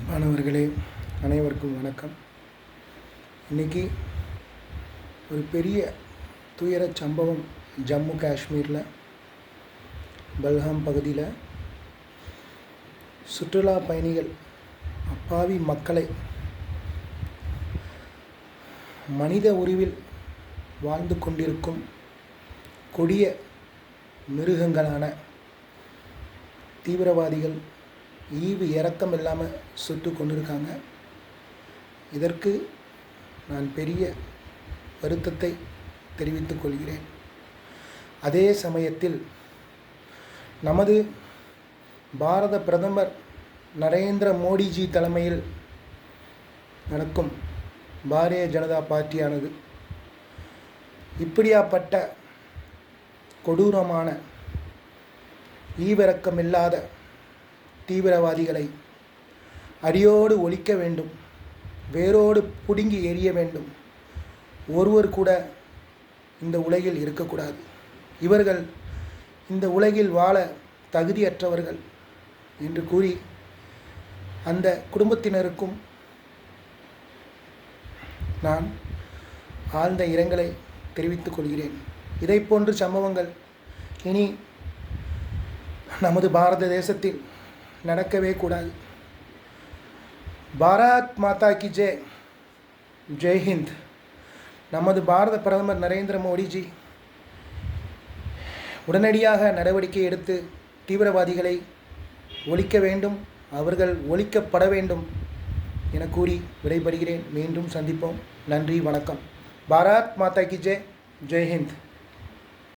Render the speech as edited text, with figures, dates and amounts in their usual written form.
மாணவர்களே, அனைவருக்கும் வணக்கம். இன்றைக்கி ஒரு பெரிய துயர சம்பவம் ஜம்மு காஷ்மீரில் பல்காம் பகுதியில் சுற்றுலா பயணிகள் அப்பாவி மக்களை மனித உருவில் வாழ்ந்து கொண்டிருக்கும் கொடிய மிருகங்களான தீவிரவாதிகள் ஈவு இரக்கம் இல்லாமல் சுட்டு கொண்டிருக்காங்க. இதற்கு நான் பெரிய வருத்தத்தை தெரிவித்துக் கொள்கிறேன். அதே சமயத்தில் நமது பாரத பிரதமர் நரேந்திர மோடிஜி தலைமையில் நடக்கும் பாரதிய ஜனதா பார்ட்டியானது இப்படியாப்பட்ட கொடூரமான ஈவிரக்கமில்லாத தீவிரவாதிகளை அடியோடு ஒழிக்க வேண்டும், வேரோடு பிடுங்கி எறிய வேண்டும். ஒருவர் கூட இந்த உலகில் இருக்கக்கூடாது. இவர்கள் இந்த உலகில் வாழ தகுதியற்றவர்கள் என்று கூறி அந்த குடும்பத்தினருக்கும் நான் ஆழ்ந்த இரங்கலை தெரிவித்துக் கொள்கிறேன். இதை போன்ற சம்பவங்கள் இனி நமது பாரத தேசத்தில் நடக்கவே கூடாது. பாரத் மாதா கி ஜெய். ஜெய்ஹிந்த். நமது பாரத பிரதமர் நரேந்திர மோடிஜி உடனடியாக நடவடிக்கை எடுத்து தீவிரவாதிகளை ஒழிக்க வேண்டும், அவர்கள் ஒழிக்கப்பட வேண்டும் என கூறி விடைபெறுகிறேன். மீண்டும் சந்திப்போம். நன்றி, வணக்கம். பாரத் மாதா கி ஜெய். ஜெய்ஹிந்த்.